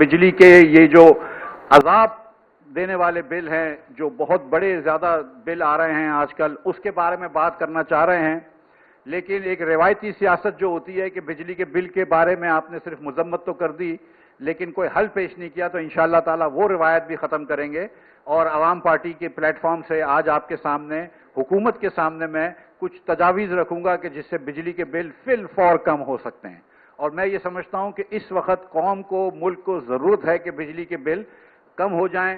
بجلی کے یہ جو عذاب دینے والے بل ہیں، جو بہت بڑے زیادہ بل آ رہے ہیں آج کل، اس کے بارے میں بات کرنا چاہ رہے ہیں. لیکن ایک روایتی سیاست جو ہوتی ہے کہ بجلی کے بل کے بارے میں آپ نے صرف مذمت تو کر دی لیکن کوئی حل پیش نہیں کیا، تو انشاءاللہ تعالی وہ روایت بھی ختم کریں گے. اور عوام پارٹی کے پلیٹ فارم سے آج آپ کے سامنے، حکومت کے سامنے میں کچھ تجاویز رکھوں گا کہ جس سے بجلی کے بل فی الفور کم ہو سکتے ہیں. اور میں یہ سمجھتا ہوں کہ اس وقت قوم کو، ملک کو ضرورت ہے کہ بجلی کے بل کم ہو جائیں.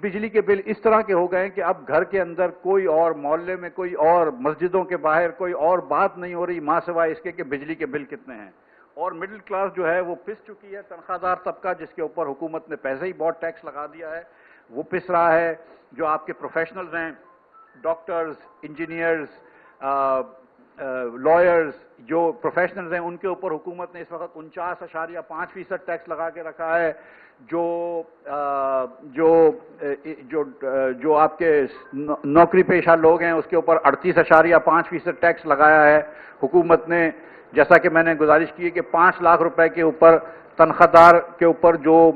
بجلی کے بل اس طرح کے ہو گئے کہ اب گھر کے اندر کوئی اور، محلے میں کوئی اور، مسجدوں کے باہر کوئی اور بات نہیں ہو رہی ماں سوائے اس کے کہ بجلی کے بل کتنے ہیں. اور مڈل کلاس جو ہے وہ پس چکی ہے، تنخواہ دار طبقہ جس کے اوپر حکومت نے پہلے ہی بہت ٹیکس لگا دیا ہے وہ پس رہا ہے. جو آپ کے پروفیشنلز ہیں، ڈاکٹرز، انجینئرز، لائرز، جو پروفیشنلز ہیں، ان کے اوپر حکومت نے اس وقت 49.5% ٹیکس لگا کے رکھا ہے. جو آپ کے نوکری پیشہ لوگ ہیں اس کے اوپر 38.5% ٹیکس لگایا ہے حکومت نے. جیسا کہ میں نے گزارش کی ہے کہ 5 لاکھ روپے کے اوپر تنخواہ دار کے اوپر جو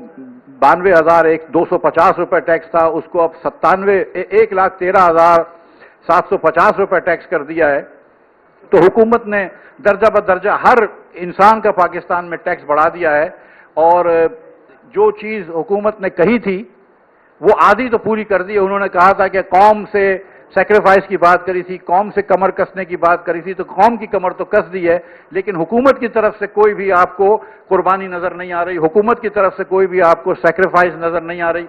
92,250 روپے ٹیکس تھا اس کو اب 1,13,750 روپے ٹیکس کر دیا ہے. تو حکومت نے درجہ بدرجہ ہر انسان کا پاکستان میں ٹیکس بڑھا دیا ہے. اور جو چیز حکومت نے کہی تھی وہ آدھی تو پوری کر دی ہے. انہوں نے کہا تھا کہ قوم سے سیکریفائس کی بات کری تھی، قوم سے کمر کسنے کی بات کری تھی، تو قوم کی کمر تو کس دی ہے لیکن حکومت کی طرف سے کوئی بھی آپ کو قربانی نظر نہیں آ رہی، حکومت کی طرف سے کوئی بھی آپ کو سیکریفائس نظر نہیں آ رہی.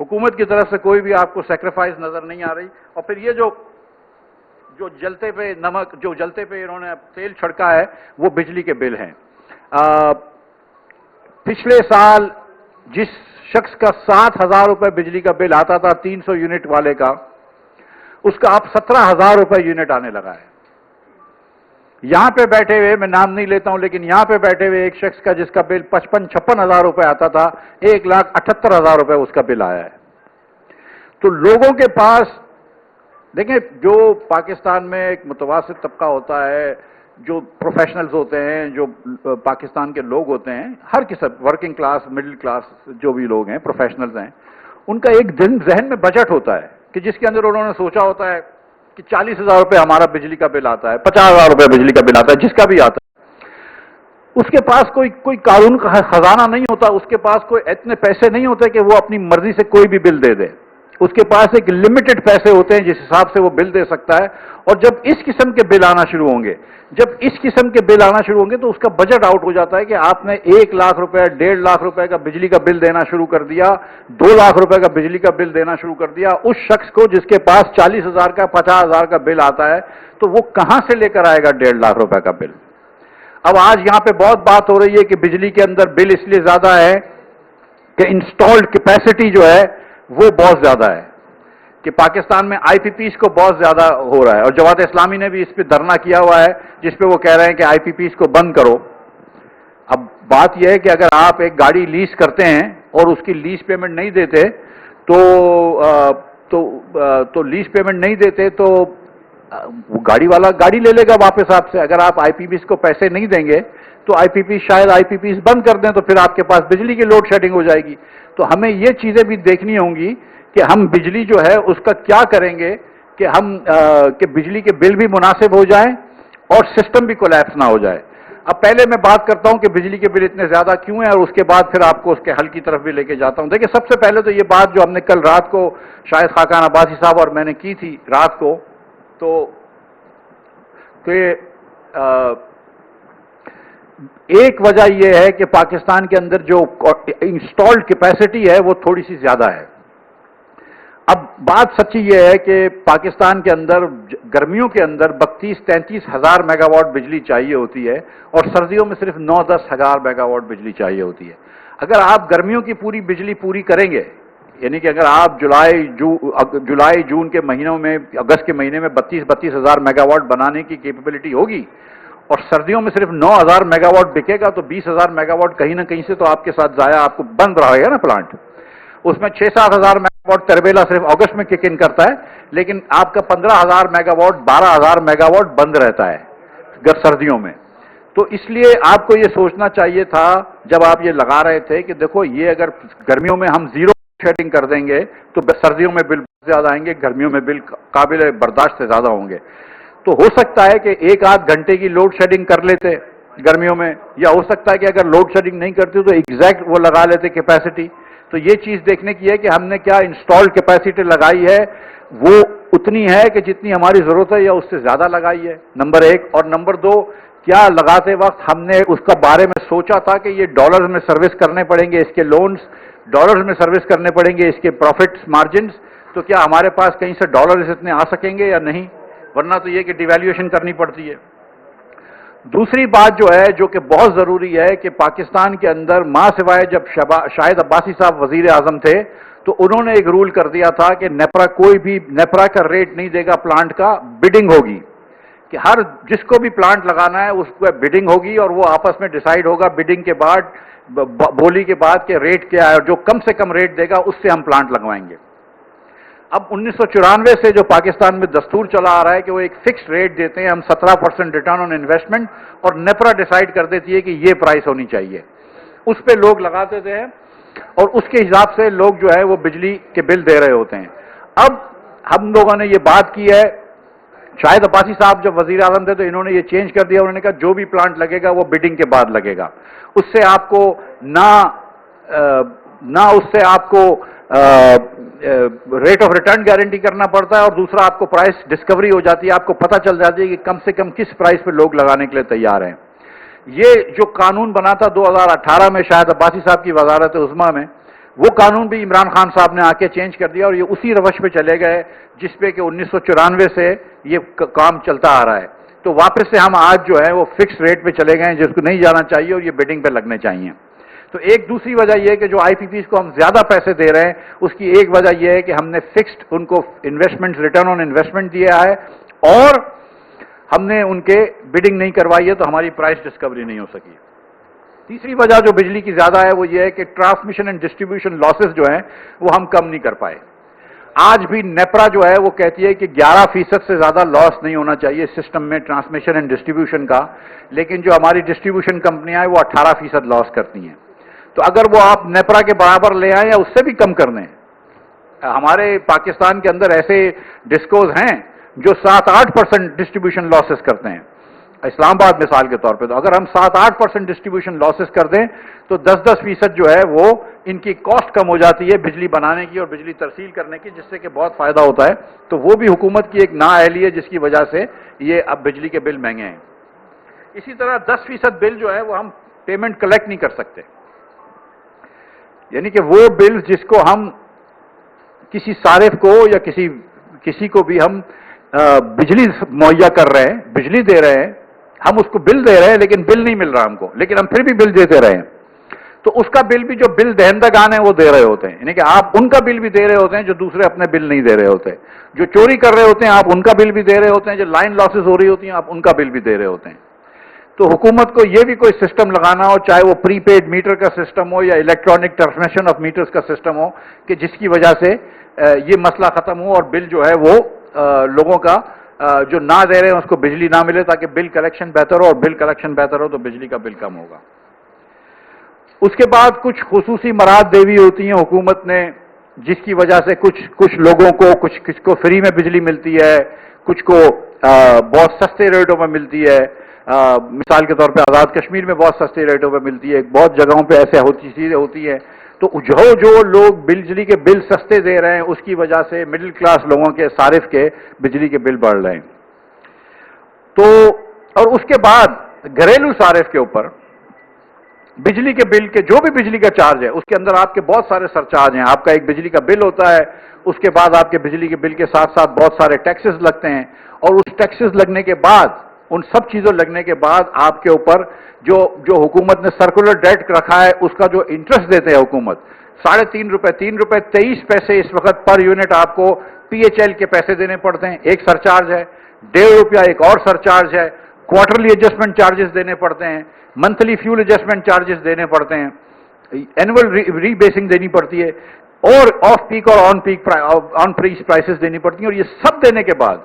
حکومت کی طرف سے کوئی بھی آپ کو سیکریفائس نظر نہیں آ رہی. اور پھر یہ جو جلتے پہ نمک، جو جلتے پہ انہوں نے تیل چھڑکا ہے وہ بجلی کے بل ہیں. پچھلے سال جس شخص کا 7,000 روپے بجلی کا بل آتا تھا 300 یونٹ والے کا، اس کا اب 17,000 روپے یونٹ آنے لگا ہے. یہاں پہ بیٹھے ہوئے، میں نام نہیں لیتا ہوں لیکن یہاں پہ بیٹھے ہوئے ایک شخص کا جس کا بل 55,000 روپے آتا تھا، 1,78,000 روپے اس کا بل آیا ہے. تو لوگوں کے پاس دیکھیں، جو پاکستان میں ایک متوسط طبقہ ہوتا ہے، جو پروفیشنلز ہوتے ہیں، جو پاکستان کے لوگ ہوتے ہیں، ہر قسم، ورکنگ کلاس، مڈل کلاس جو بھی لوگ ہیں، پروفیشنلز ہیں، ان کا ایک دن ذہن میں بجٹ ہوتا ہے کہ جس کے اندر انہوں نے سوچا ہوتا ہے کہ 40,000 روپے ہمارا بجلی کا بل آتا ہے، 50,000 روپے بجلی کا بل آتا ہے، جس کا بھی آتا ہے. اس کے پاس کوئی قانون کا خزانہ نہیں ہوتا، اس کے پاس کوئی اتنے پیسے نہیں ہوتے کہ وہ اپنی مرضی سے کوئی بھی بل دے دے. اس کے پاس ایک لمیٹڈ پیسے ہوتے ہیں جس حساب سے وہ بل دے سکتا ہے. اور جب اس قسم کے بل آنا شروع ہوں گے تو اس کا بجٹ آؤٹ ہو جاتا ہے کہ آپ نے 1 لاکھ روپے، 1.5 لاکھ روپے کا بجلی کا بل دینا شروع کر دیا، 2 لاکھ روپے کا بجلی کا بل دینا شروع کر دیا اس شخص کو جس کے پاس 40,000 کا، 50,000 کا بل آتا ہے. تو وہ کہاں سے لے کر آئے گا 1.5 لاکھ روپے کا بل؟ اب آج یہاں پہ بہت بات ہو رہی ہے کہ بجلی کے اندر بل اس لیے زیادہ ہے کہ انسٹالڈ کیپیسٹی جو ہے وہ بہت زیادہ ہے، کہ پاکستان میں آئی پی پیز کو بہت زیادہ ہو رہا ہے. اور جماعت اسلامی نے بھی اس پہ دھرنا کیا ہوا ہے جس پہ وہ کہہ رہے ہیں کہ آئی پی پیز کو بند کرو. اب بات یہ ہے کہ اگر آپ ایک گاڑی لیز کرتے ہیں اور اس کی لیز پیمنٹ نہیں دیتے تو لیز پیمنٹ نہیں دیتے تو گاڑی والا گاڑی لے لے گا واپس آپ سے. اگر آپ آئی پی پیز کو پیسے نہیں دیں گے تو آئی پی پیز، شاید آئی پی پیز بند کر دیں تو پھر آپ کے پاس بجلی کی لوڈ شیڈنگ ہو جائے گی. تو ہمیں یہ چیزیں بھی دیکھنی ہوں گی کہ ہم بجلی جو ہے اس کا کیا کریں گے کہ بجلی کے بل بھی مناسب ہو جائیں اور سسٹم بھی کولیپس نہ ہو جائے. اب پہلے میں بات کرتا ہوں کہ بجلی کے بل اتنے زیادہ کیوں ہیں اور اس کے بعد پھر آپ کو اس کے حل کی طرف بھی لے کے جاتا ہوں. دیکھیں، سب سے پہلے تو یہ بات جو ہم نے کل رات کو شاید خاقان عباسی صاحب اور میں نے کی تھی رات کو، تو کہ ایک وجہ یہ ہے کہ پاکستان کے اندر جو انسٹالڈ کیپیسٹی ہے وہ تھوڑی سی زیادہ ہے. اب بات سچی یہ ہے کہ پاکستان کے اندر گرمیوں کے اندر 32-33 ہزار میگا واٹ بجلی چاہیے ہوتی ہے اور سردیوں میں صرف 9-10 ہزار میگا واٹ بجلی چاہیے ہوتی ہے. اگر آپ گرمیوں کی پوری بجلی پوری کریں گے، یعنی کہ اگر آپ جولائی جون کے مہینوں میں، اگست کے مہینے میں 32 ہزار میگا واٹ بنانے کی کیپیبلٹی ہوگی اور سردیوں میں صرف 9,000 میگا واٹ بکے گا تو 20,000 میگا واٹ کہیں نہ کہیں سے تو آپ کے ساتھ ضائع، آپ کو بند رہے گا نا پلانٹ. اس میں 6-7 ہزار میگا واٹ تربیلا صرف اگست میں کک ان کرتا ہے، لیکن آپ کا 15,000 میگا واٹ، 12,000 میگا واٹ بند رہتا ہے سردیوں میں. تو اس لیے آپ کو یہ سوچنا چاہیے تھا جب آپ یہ لگا رہے تھے کہ دیکھو یہ اگر گرمیوں میں ہم زیرو شیڈنگ کر دیں گے تو سردیوں میں بل زیادہ آئیں گے، گرمیوں میں بل قابل برداشت سے زیادہ ہوں گے. تو ہو سکتا ہے کہ 1-8 گھنٹے کی لوڈ شیڈنگ کر لیتے گرمیوں میں، یا ہو سکتا ہے کہ اگر لوڈ شیڈنگ نہیں کرتے تو ایگزیکٹ وہ لگا لیتے کیپیسٹی. تو یہ چیز دیکھنے کی ہے کہ ہم نے کیا انسٹالڈ کیپیسٹی لگائی ہے وہ اتنی ہے کہ جتنی ہماری ضرورت ہے یا اس سے زیادہ لگائی ہے، نمبر 1. اور نمبر 2، کیا لگاتے وقت ہم نے اس کا بارے میں سوچا تھا کہ یہ ڈالرز میں سروس کرنے پڑیں گے، اس کے لونز ڈالرز میں سروس کرنے پڑیں گے، اس کے پروفٹس مارجنز، تو کیا ہمارے پاس کہیں سے ڈالرز اتنے آ سکیں گے یا نہیں، ورنہ تو یہ کہ ڈیویلیویشن کرنی پڑتی ہے. دوسری بات جو ہے جو کہ بہت ضروری ہے کہ پاکستان کے اندر ماں سوائے جب شاہد عباسی صاحب وزیر اعظم تھے تو انہوں نے ایک رول کر دیا تھا کہ نیپرا کوئی بھی نیپرا کا ریٹ نہیں دے گا، پلانٹ کا بڈنگ ہوگی، کہ ہر جس کو بھی پلانٹ لگانا ہے اس کو بڈنگ ہوگی اور وہ آپس میں ڈیسائیڈ ہوگا بڈنگ کے بعد، بولی کے بعد کہ ریٹ کیا ہے، جو کم سے کم ریٹ دے گا اس سے ہم پلانٹ لگوائیں گے. اب 1994 سے جو پاکستان میں دستور چلا آ رہا ہے کہ وہ ایک فکس ریٹ دیتے ہیں، ہم 17% ریٹرن آن انویسٹمنٹ، اور نیپرا ڈیسائیڈ کر دیتی ہے کہ یہ پرائس ہونی چاہیے، اس پہ لوگ لگاتے تھے اور اس کے حساب سے لوگ جو ہے وہ بجلی کے بل دے رہے ہوتے ہیں. اب ہم لوگوں نے یہ بات کی ہے، شاہد عباسی صاحب جب وزیر اعظم تھے تو انہوں نے یہ چینج کر دیا، انہوں نے کہا جو بھی پلانٹ لگے گا وہ بڈنگ کے بعد لگے گا، اس سے آپ کو نہ اس سے آپ کو ریٹ آف ریٹرن گارنٹی کرنا پڑتا ہے، اور دوسرا آپ کو پرائس ڈسکوری ہو جاتی ہے، آپ کو پتہ چل جاتی ہے کہ کم سے کم کس پرائس پہ لوگ لگانے کے لیے تیار ہیں. یہ جو قانون بنا تھا 2018 میں شاہد عباسی صاحب کی وزارت عظمیٰ میں، وہ قانون بھی عمران خان صاحب نے آ کے چینج کر دیا اور یہ اسی روش پہ چلے گئے جس پہ کہ 1994 سے یہ کام چلتا آ رہا ہے. تو واپس سے ہم آج جو ہے وہ فکس ریٹ پہ چلے گئے ہیں جس کو نہیں جانا چاہیے اور یہ بڈنگ پہ لگنے چاہیے. تو ایک دوسری وجہ یہ ہے کہ جو آئی پی پیز کو ہم زیادہ پیسے دے رہے ہیں اس کی ایک وجہ یہ ہے کہ ہم نے فکسڈ ان کو انویسٹمنٹ ریٹرن آن انویسٹمنٹ دیا ہے اور ہم نے ان کے بڈنگ نہیں کروائی ہے تو ہماری پرائس ڈسکوری نہیں ہو سکی. تیسری وجہ جو بجلی کی زیادہ ہے وہ یہ ہے کہ ٹرانسمیشن اینڈ ڈسٹریبیوشن لاسز جو ہیں وہ ہم کم نہیں کر پائے. آج بھی نیپرا جو ہے وہ کہتی ہے کہ 11% سے زیادہ لاس نہیں ہونا چاہیے سسٹم میں ٹرانسمیشن اینڈ ڈسٹریبیوشن کا، لیکن جو ہماری ڈسٹریبیوشن کمپنیاں ہیں وہ 18% لاس کرتی ہیں. تو اگر وہ آپ نیپرا کے برابر لے آئیں یا اس سے بھی کم کر دیں، ہمارے پاکستان کے اندر ایسے ڈسکوز ہیں جو 7-8% ڈسٹریبیوشن لاسز کرتے ہیں. اسلام آباد مثال کے طور پہ تو اگر ہم 7-8% ڈسٹریبیوشن لاسز کر دیں تو 10% جو ہے وہ ان کی کاسٹ کم ہو جاتی ہے بجلی بنانے کی اور بجلی ترسیل کرنے کی، جس سے کہ بہت فائدہ ہوتا ہے. تو وہ بھی حکومت کی ایک نااہلی ہے جس کی وجہ سے یہ اب بجلی کے بل مہنگے ہیں. اسی طرح 10% بل جو ہے وہ ہم پیمنٹ کلیکٹ نہیں کر سکتے، یعنی کہ وہ بل جس کو ہم کسی صارف کو یا کسی کو بھی ہم بجلی مہیا کر رہے ہیں، بجلی دے رہے ہیں، ہم اس کو بل دے رہے ہیں لیکن بل نہیں مل رہا ہم کو، لیکن ہم پھر بھی بل دیتے رہے ہیں. تو اس کا بل بھی جو بل دہندگان ہیں وہ دے رہے ہوتے ہیں، یعنی کہ آپ ان کا بل بھی دے رہے ہوتے ہیں جو دوسرے اپنے بل نہیں دے رہے ہوتے. جو چوری کر رہے ہوتے ہیں آپ ان کا بل بھی دے رہے ہوتے ہیں، جو لائن لاسز ہو رہی ہوتی ہیں آپ ان کا بل بھی دے رہے ہوتے ہیں. تو حکومت کو یہ بھی کوئی سسٹم لگانا ہو، چاہے وہ پری پیڈ میٹر کا سسٹم ہو یا الیکٹرانک ٹرانسمیشن آف میٹرز کا سسٹم ہو، کہ جس کی وجہ سے یہ مسئلہ ختم ہو اور بل جو ہے وہ لوگوں کا جو نہ دے رہے ہیں اس کو بجلی نہ ملے، تاکہ بل کلیکشن بہتر ہو، اور بل کلیکشن بہتر ہو تو بجلی کا بل کم ہوگا. اس کے بعد کچھ خصوصی مراد دیوی ہوتی ہیں حکومت نے، جس کی وجہ سے کچھ لوگوں کو کچھ کو فری میں بجلی ملتی ہے، کچھ کو بہت سستے ریٹوں میں ملتی ہے. مثال کے طور پہ آزاد کشمیر میں بہت سستے ریٹوں پہ ملتی ہے، بہت جگہوں پہ ایسے چیزیں ہوتی ہیں. تو جو لوگ بجلی کے بل سستے دے رہے ہیں اس کی وجہ سے مڈل کلاس لوگوں کے صارف کے بجلی کے بل بڑھ رہے ہیں. تو اور اس کے بعد گھریلو صارف کے اوپر بجلی کے بل کے جو بھی بجلی کا چارج ہے اس کے اندر آپ کے بہت سارے سرچارج ہیں. آپ کا ایک بجلی کا بل ہوتا ہے، اس کے بعد آپ کے بجلی کے بل کے ساتھ ساتھ بہت سارے ٹیکسز لگتے ہیں، اور اس ٹیکسز لگنے کے بعد، ان سب چیزوں لگنے کے بعد آپ کے اوپر جو حکومت نے سرکولر ڈیٹ رکھا ہے اس کا جو انٹرسٹ دیتے ہیں حکومت، 3.5 روپے 23 پیسے اس وقت پر یونٹ آپ کو پی ایچ ایل کے پیسے دینے پڑتے ہیں. ایک سرچارج ہے. 1.5 روپیہ ایک اور سرچارج ہے. کوارٹرلی ایڈجسٹمنٹ چارجز دینے پڑتے ہیں، منتھلی فیول ایڈجسٹمنٹ چارجز دینے پڑتے ہیں، اینول ری بیسنگ دینی پڑتی ہے، اور آف پیک اور آن پیک پرائسز دینی پڑتی ہیں. اور یہ سب دینے کے بعد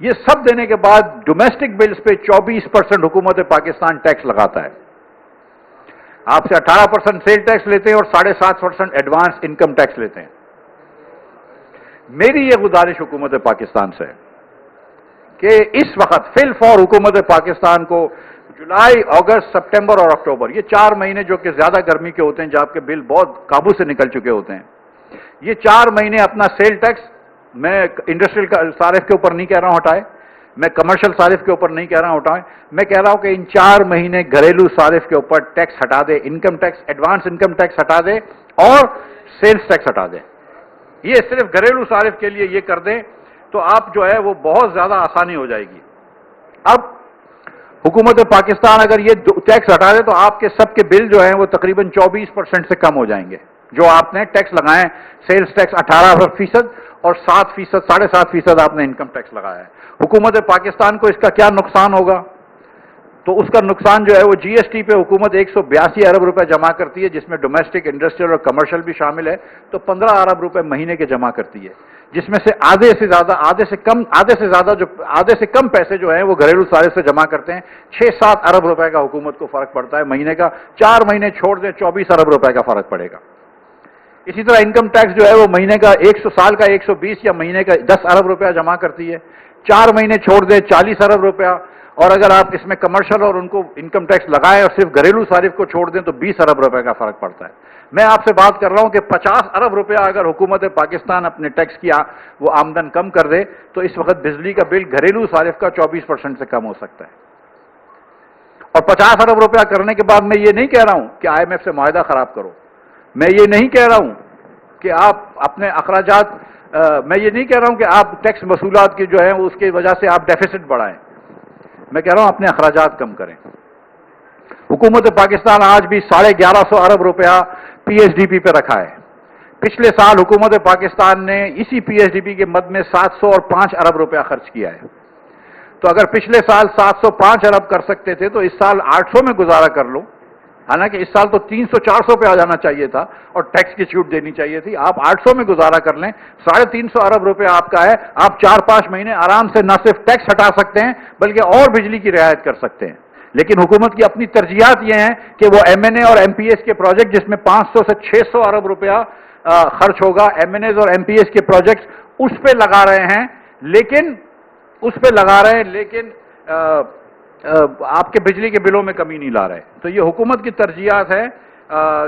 یہ سب دینے کے بعد ڈومیسٹک بلز پہ 24% حکومت پاکستان ٹیکس لگاتا ہے. آپ سے 18% سیل ٹیکس لیتے ہیں اور 7.5% ایڈوانس انکم ٹیکس لیتے ہیں. میری یہ گزارش حکومت پاکستان سے ہے کہ اس وقت فی الفور حکومت پاکستان کو جولائی، اگست، سپٹمبر اور اکتوبر، یہ 4 مہینے جو کہ زیادہ گرمی کے ہوتے ہیں، جب کے بل بہت قابو سے نکل چکے ہوتے ہیں، یہ 4 مہینے اپنا سیل ٹیکس، میں انڈسٹریل صارف کے اوپر نہیں کہہ رہا ہوں ہٹائے، میں کمرشل صارف کے اوپر نہیں کہہ رہا ہوں ہٹائیں، میں کہہ رہا ہوں کہ ان 4 مہینے گھریلو صارف کے اوپر ٹیکس ہٹا دے، income tax, advance income tax ہٹا دے اور سیلز ٹیکس ہٹا دے. یہ صرف گھریلو صارف کے لیے یہ کر دیں تو آپ جو ہے وہ بہت زیادہ آسانی ہو جائے گی. اب حکومت پاکستان اگر یہ ٹیکس ہٹا دے تو آپ کے سب کے بل جو ہیں وہ تقریباً 24% سے کم ہو جائیں گے. جو آپ نے ٹیکس لگائے، سیلز ٹیکس 18% اور 7%، 7.5% آپ نے انکم ٹیکس لگایا ہے. حکومت پاکستان کو اس کا کیا نقصان ہوگا؟ تو اس کا نقصان جو ہے وہ جی ایس ٹی پہ حکومت 182 ارب روپے جمع کرتی ہے، جس میں ڈومیسٹک، انڈسٹریل اور کمرشل بھی شامل ہے، تو 15 ارب روپے مہینے کے جمع کرتی ہے، جس میں سے آدھے سے کم پیسے جو ہیں وہ گھریلو صارف سے جمع کرتے ہیں. 6-7 ارب روپے کا حکومت کو فرق پڑتا ہے مہینے کا. 4 مہینے چھوڑ دیں 24 ارب روپے کا فرق پڑے گا. اسی طرح انکم ٹیکس جو ہے وہ مہینے کا 100 سال کا 120 یا مہینے کا 10 ارب روپیہ جمع کرتی ہے. 4 مہینے چھوڑ دیں 40 ارب روپیہ، اور اگر آپ اس میں کمرشل اور ان کو انکم ٹیکس لگائیں اور صرف گھریلو صارف کو چھوڑ دیں تو 20 ارب روپے کا فرق پڑتا ہے. میں آپ سے بات کر رہا ہوں کہ 50 ارب روپیہ اگر حکومت پاکستان اپنے ٹیکس کی وہ آمدن کم کر دے تو اس وقت بجلی کا بل گھریلو صارف کا 24% سے کم ہو سکتا ہے. اور 50 ارب روپیہ کرنے کے بعد میں یہ نہیں کہہ رہا ہوں کہ آئی ایم ایف سے معاہدہ خراب کرو، میں یہ نہیں کہہ رہا ہوں کہ آپ اپنے اخراجات، میں یہ نہیں کہہ رہا ہوں کہ آپ ٹیکس وصولات کی جو ہیں اس کی وجہ سے آپ ڈیفیسٹ بڑھائیں، میں کہہ رہا ہوں اپنے اخراجات کم کریں. حکومت پاکستان آج بھی 1150 ارب روپیہ پی ایچ ڈی پی پہ رکھا ہے. پچھلے سال حکومت پاکستان نے اسی پی ایچ ڈی پی کے مد میں 705 ارب روپیہ خرچ کیا ہے. تو اگر پچھلے سال 705 ارب کر سکتے تھے تو اس سال 800 میں گزارا کر لو. حالانکہ اس سال تو 300-400 پہ آ جانا چاہیے تھا اور ٹیکس کی چھوٹ دینی چاہیے تھی. آپ 800 میں گزارا کر لیں، 350 ارب روپے آپ کا ہے. آپ 4-5 مہینے آرام سے نہ صرف ٹیکس ہٹا سکتے ہیں بلکہ اور بجلی کی رعایت کر سکتے ہیں. لیکن حکومت کی اپنی ترجیحات یہ ہیں کہ وہ ایم این اے اور ایم پی ایس کے پروجیکٹ جس میں 500 سے 600 ارب روپیہ خرچ ہوگا، ایم این ایز اور ایم پی ایس کے پروجیکٹس اس پہ لگا رہے ہیں، لیکن آپ کے بجلی کے بلوں میں کمی نہیں لا رہے. تو یہ حکومت کی ترجیحات ہے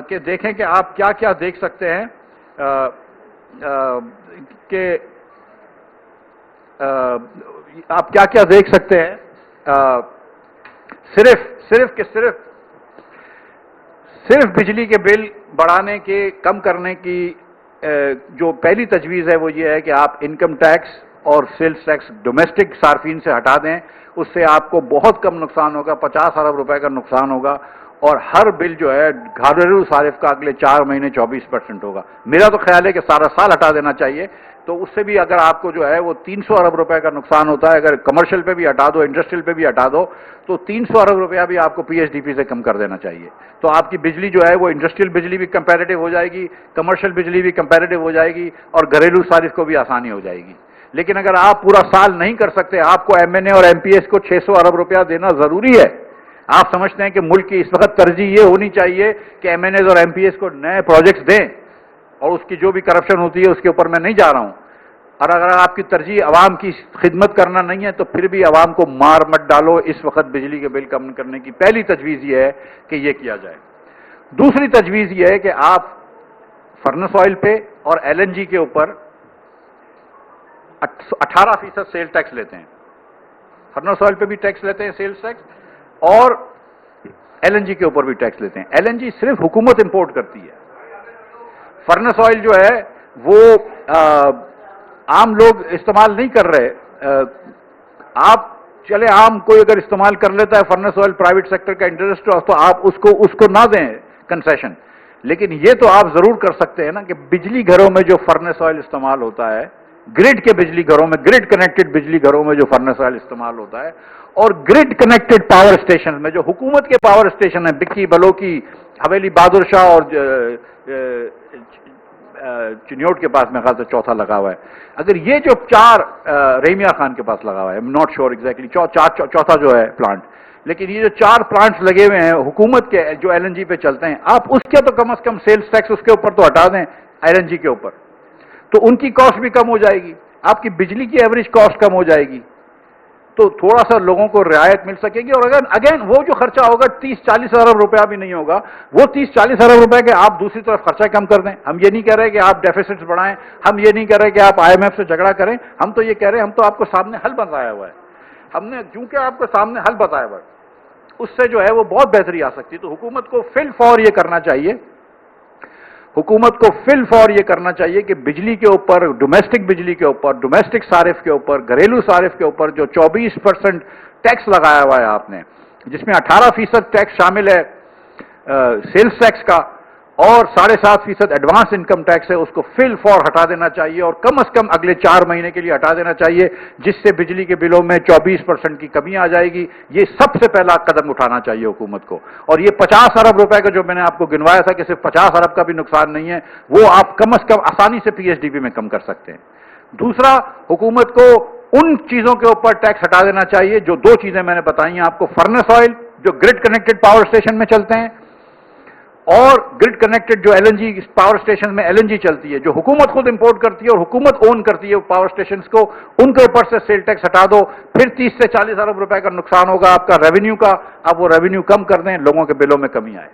کہ دیکھیں کہ آپ کیا کیا دیکھ سکتے ہیں، کہ آپ کیا کیا دیکھ سکتے ہیں. صرف بجلی کے بل بڑھانے کے، کم کرنے کی جو پہلی تجویز ہے وہ یہ ہے کہ آپ انکم ٹیکس اور سیلز ٹیکس ڈومیسٹک صارفین سے ہٹا دیں. اس سے آپ کو بہت کم نقصان ہوگا، 50 ارب روپے کا نقصان ہوگا، اور ہر بل جو ہے گھریلو صارف کا اگلے 4 مہینے 24% ہوگا. میرا تو خیال ہے کہ سارا سال ہٹا دینا چاہیے. تو اس سے بھی اگر آپ کو جو ہے وہ 300 ارب روپے کا نقصان ہوتا ہے، اگر کمرشل پہ بھی ہٹا دو، انڈسٹریل پہ بھی ہٹا دو، تو 300 ارب روپیہ بھی آپ کو پی ایچ ڈی پی سے کم کر دینا چاہیے. تو آپ کی بجلی جو ہے وہ انڈسٹریل بجلی بھی کمپیریٹیو ہو جائے گی، کمرشل بجلی بھی کمپیریٹیو ہو جائے گی، اور گھریلو صارف کو بھی آسانی ہو جائے گی. لیکن اگر آپ پورا سال نہیں کر سکتے، آپ کو ایم این اے اور ایم پی ایس کو 600 ارب روپیہ دینا ضروری ہے. آپ سمجھتے ہیں کہ ملک کی اس وقت ترجیح یہ ہونی چاہیے کہ ایم این ایز اور ایم پی ایس کو نئے پروجیکٹس دیں، اور اس کی جو بھی کرپشن ہوتی ہے اس کے اوپر میں نہیں جا رہا ہوں. اور اگر آپ کی ترجیح عوام کی خدمت کرنا نہیں ہے تو پھر بھی عوام کو مار مت ڈالو. اس وقت بجلی کے بل کم کرنے کی پہلی تجویز یہ ہے کہ یہ کیا جائے. دوسری تجویز یہ ہے کہ آپ فرنس آئل پہ اور ایل این جی کے اوپر 18% سیل ٹیکس لیتے ہیں. فرنس آئل پہ بھی ٹیکس لیتے ہیں سیلز ٹیکس، اور ایل این جی کے اوپر بھی ٹیکس لیتے ہیں. ایل این جی صرف حکومت امپورٹ کرتی ہے. فرنس آئل جو ہے وہ عام لوگ استعمال نہیں کر رہے. آپ چلے عام کوئی اگر استعمال کر لیتا ہے فرنس آئل، پرائیویٹ سیکٹر کا انٹرسٹ ہو تو آپ اس کو نہ دیں کنسیشن. لیکن یہ تو آپ ضرور کر سکتے ہیں نا کہ بجلی گھروں میں جو فرنس آئل استعمال ہوتا ہے، گرڈ کے بجلی گھروں میں، گرڈ کنیکٹڈ بجلی گھروں میں جو فرنس آئل استعمال ہوتا ہے، اور گرڈ کنیکٹڈ پاور اسٹیشن میں جو حکومت کے پاور اسٹیشن ہیں، بکی، بلوکی، حویلی بہادر شاہ اور چنیوٹ کے پاس میرے خیال سے چوتھا لگا ہوا ہے. اگر یہ جو 4 رحیمیہ خان کے پاس لگا ہوا ہے, ناٹ شیور ایگزیکٹلی چوتھا جو ہے پلانٹ, لیکن یہ جو 4 پلانٹس لگے ہوئے ہیں حکومت کے جو ایل این جی پہ چلتے ہیں, آپ اس کے تو کم از کم سیلز ٹیکس اس کے اوپر تو ہٹا دیں ایل این جی کے اوپر, تو ان کی کاسٹ بھی کم ہو جائے گی, آپ کی بجلی کی ایوریج کاسٹ کم ہو جائے گی, تو تھوڑا سا لوگوں کو رعایت مل سکے گی. اور اگر اگین وہ جو خرچہ ہوگا 30-40 ارب روپیہ بھی نہیں ہوگا, وہ 30-40 ارب روپے کے آپ دوسری طرف خرچہ کم کر دیں. ہم یہ نہیں کہہ رہے کہ آپ ڈیفیسٹس بڑھائیں, ہم یہ نہیں کہہ رہے کہ آپ آئی ایم ایف سے جھگڑا کریں, ہم تو یہ کہہ رہے ہیں, ہم تو آپ کو سامنے حل بتایا ہوا ہے. ہم نے کیونکہ آپ کو سامنے حل بتایا ہوا ہے, اس سے جو ہے وہ بہت بہتری آ سکتی ہے. تو حکومت کو فی الفور یہ کرنا چاہیے, حکومت کو فی الفور یہ کرنا چاہیے کہ بجلی کے اوپر, ڈومیسٹک بجلی کے اوپر, ڈومیسٹک صارف کے اوپر, گھریلو صارف کے اوپر جو 24% ٹیکس لگایا ہوا ہے آپ نے, جس میں 18% ٹیکس شامل ہے سیلز ٹیکس کا, اور 7.5% ایڈوانس انکم ٹیکس ہے, اس کو فی الفور ہٹا دینا چاہیے, اور کم از کم اگلے 4 مہینے کے لیے ہٹا دینا چاہیے, جس سے بجلی کے بلوں میں 24% کی کمی آ جائے گی. یہ سب سے پہلا قدم اٹھانا چاہیے حکومت کو. اور یہ 50 ارب روپے کا جو میں نے آپ کو گنوایا تھا کہ صرف 50 ارب کا بھی نقصان نہیں ہے, وہ آپ کم از کم آسانی سے پی ایس ڈی پی میں کم کر سکتے ہیں. دوسرا, حکومت کو ان چیزوں کے اوپر ٹیکس ہٹا دینا چاہیے جو 2 چیزیں میں نے بتائی ہیں آپ کو, فرنس آئل جو گرڈ کنیکٹڈ پاور اسٹیشن میں چلتے ہیں, اور گرڈ کنیکٹڈ جو L N G power station میں ایل این جی چلتی ہے, جو حکومت خود امپورٹ کرتی ہے اور حکومت اون کرتی ہے پاور اسٹیشنز کو, ان کے اوپر سے سیل ٹیکس ہٹا دو. پھر 30 سے 40 ارب روپے کا نقصان ہوگا آپ کا ریونیو کا, آپ وہ ریونیو کم کر دیں, لوگوں کے بلوں میں کمی آئے.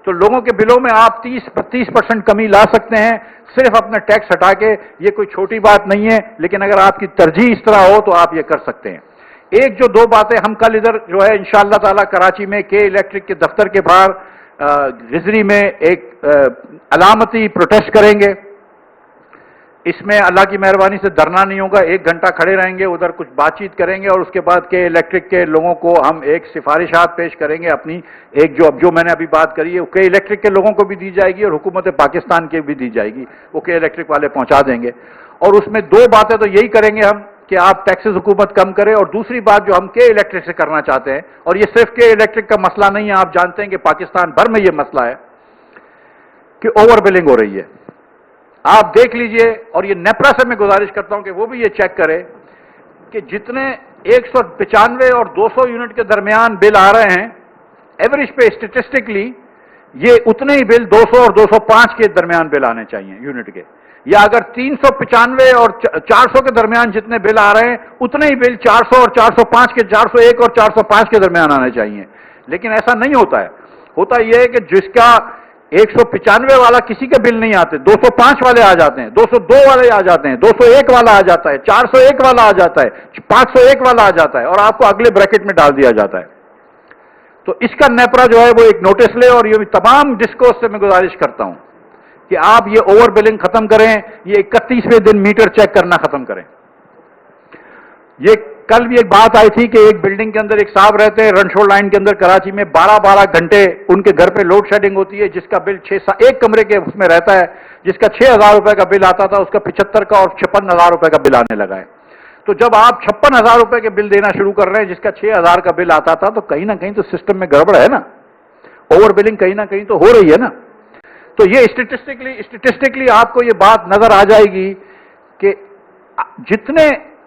تو لوگوں کے بلوں میں آپ 30% کمی لا سکتے ہیں صرف اپنا ٹیکس ہٹا کے. یہ کوئی چھوٹی بات نہیں ہے, لیکن اگر آپ کی ترجیح اس طرح ہو تو آپ یہ کر سکتے ہیں. ایک جو 2 باتیں ہم کل ادھر جو ہے انشاءاللہ تعالی کراچی میں کے الیکٹرک کے دفتر کے باہر گزری میں ایک علامتی پروٹیسٹ کریں گے. اس میں اللہ کی مہربانی سے دھرنا نہیں ہوگا, 1 گھنٹہ کھڑے رہیں گے, ادھر کچھ بات چیت کریں گے, اور اس کے بعد کے الیکٹرک کے لوگوں کو ہم ایک سفارشات پیش کریں گے اپنی, ایک جو میں نے ابھی بات کری ہے وہ کے الیکٹرک کے لوگوں کو بھی دی جائے گی اور حکومت پاکستان کے بھی دی جائے گی, وہ کے الیکٹرک والے پہنچا دیں گے. اور اس میں 2 باتیں تو یہی کریں گے ہم کہ آپ ٹیکسز حکومت کم کرے, اور دوسری بات جو ہم کے الیکٹرک سے کرنا چاہتے ہیں, اور یہ صرف کے الیکٹرک کا مسئلہ نہیں ہے, آپ جانتے ہیں کہ پاکستان بھر میں یہ مسئلہ ہے کہ اوور بلنگ ہو رہی ہے. آپ دیکھ لیجئے, اور یہ نیپرا سے میں گزارش کرتا ہوں کہ وہ بھی یہ چیک کرے کہ جتنے 195 اور 200 یونٹ کے درمیان بل آ رہے ہیں ایوریج پہ اسٹیٹسٹکلی, یہ اتنے ہی بل 200 اور 205 کے درمیان بل آنے چاہیے یونٹ کے. یا اگر 395 اور 400 کے درمیان جتنے بل آ رہے ہیں اتنے ہی بل 400 اور 405 کے 401 اور 405 کے درمیان آنے چاہیے. لیکن ایسا نہیں ہوتا ہے. ہوتا یہ ہے کہ جس کا 195 والا کسی کے بل نہیں آتے, 205 والے آ جاتے ہیں, 202 والے آ جاتے ہیں, 201 والا آ جاتا ہے, 401 والا آ جاتا ہے, 501 والا آ جاتا ہے, اور آپ کو اگلے بریکٹ میں ڈال دیا جاتا ہے. تو اس کا نیپرا جو ہے وہ ایک نوٹس لے, اور یہ تمام ڈسکورس سے میں گزارش کرتا ہوں کہ آپ یہ اوور بلنگ ختم کریں, یہ 31ویں دن میٹر چیک کرنا ختم کریں. یہ کل بھی ایک بات آئی تھی کہ ایک بلڈنگ کے اندر ایک صاحب رہتے ہیں رنشور لائن کے اندر کراچی میں, 12 گھنٹے ان کے گھر پہ لوڈ شیڈنگ ہوتی ہے, جس کا بل ایک کمرے کے اس میں رہتا ہے, جس کا 6,000 روپے کا بل آتا تھا, اس کا 75 کا اور 56,000 روپے کا بل آنے لگا ہے. تو جب آپ 56,000 روپے کے بل دینا شروع کر رہے ہیں جس کا 6,000 کا بل آتا تھا, تو کہیں نہ کہیں تو سسٹم میں گڑبڑ ہے نا, اوور بلنگ کہیں نہ کہیں تو ہو رہی ہے نا. تو یہ اسٹیٹسٹکلی آپ کو یہ بات نظر آ جائے گی کہ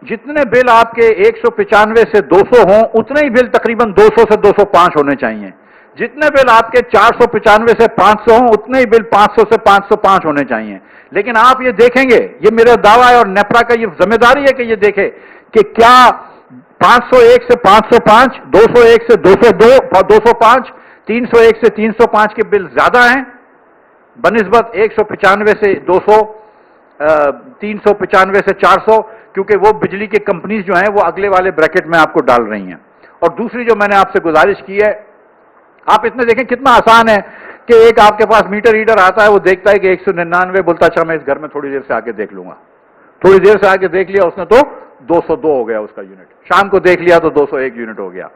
جتنے بل آپ کے 195 سے 200 ہوں, اتنے ہی بل تقریباً 200 سے 205 ہونے چاہیے. جتنے بل آپ کے 495 سے 500 ہوں, اتنے ہی بل 500 سے 505 ہونے چاہیے. لیکن آپ یہ دیکھیں گے, یہ میرا دعویٰ ہے اور نیپرا کا یہ ذمہ داری ہے کہ یہ دیکھے کہ کیا 501 سے 505, 201 سے 202, 205, 301 سے 305 کے بل زیادہ ہیں بنسبت 195 سے 200, 395 سے 400, کیونکہ وہ بجلی کی کمپنیز جو ہیں وہ اگلے والے بریکٹ میں آپ کو ڈال رہی ہیں. اور دوسری جو میں نے آپ سے گزارش کی ہے, آپ اتنے دیکھیں کتنا آسان ہے کہ ایک آپ کے پاس میٹر ریڈر آتا ہے, وہ دیکھتا ہے کہ 199, بولتا اچھا میں اس گھر میں تھوڑی دیر سے آ کے دیکھ لوں گا. تھوڑی دیر سے آ کے دیکھ لیا اس نے تو 202 ہو گیا اس کا یونٹ, شام کو دیکھ لیا تو 201 یونٹ ہو گیا.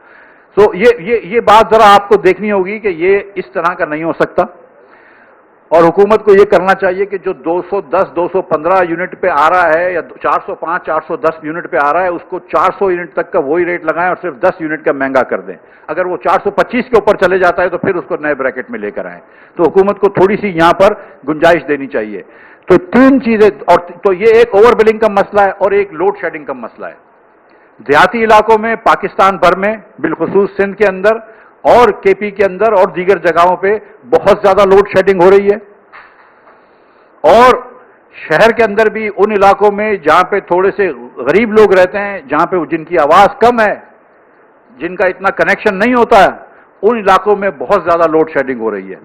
تو یہ بات ذرا آپ کو دیکھنی ہوگی کہ یہ اس طرح کا نہیں ہو سکتا, اور حکومت کو یہ کرنا چاہیے کہ جو 210, 215 یونٹ پہ آ رہا ہے یا 405, 410 یونٹ پہ آ رہا ہے, اس کو 400 یونٹ تک کا وہی ریٹ لگائیں اور صرف 10 یونٹ کا مہنگا کر دیں. اگر وہ 425 کے اوپر چلے جاتا ہے تو پھر اس کو نئے بریکٹ میں لے کر آئیں. تو حکومت کو تھوڑی سی یہاں پر گنجائش دینی چاہیے. تو تین چیزیں، اور تو یہ ایک اوور بلنگ کا مسئلہ ہے اور ایک لوڈ شیڈنگ کا مسئلہ ہے. دیہاتی علاقوں میں پاکستان بھر میں بالخصوص سندھ کے اندر اور کے پی کے اندر اور دیگر جگہوں پہ بہت زیادہ لوڈ شیڈنگ ہو رہی ہے. اور شہر کے اندر بھی ان علاقوں میں جہاں پہ تھوڑے سے غریب لوگ رہتے ہیں، جہاں پہ جن کی آواز کم ہے، جن کا اتنا کنیکشن نہیں ہوتا ہے، ان علاقوں میں بہت زیادہ لوڈ شیڈنگ ہو رہی ہے.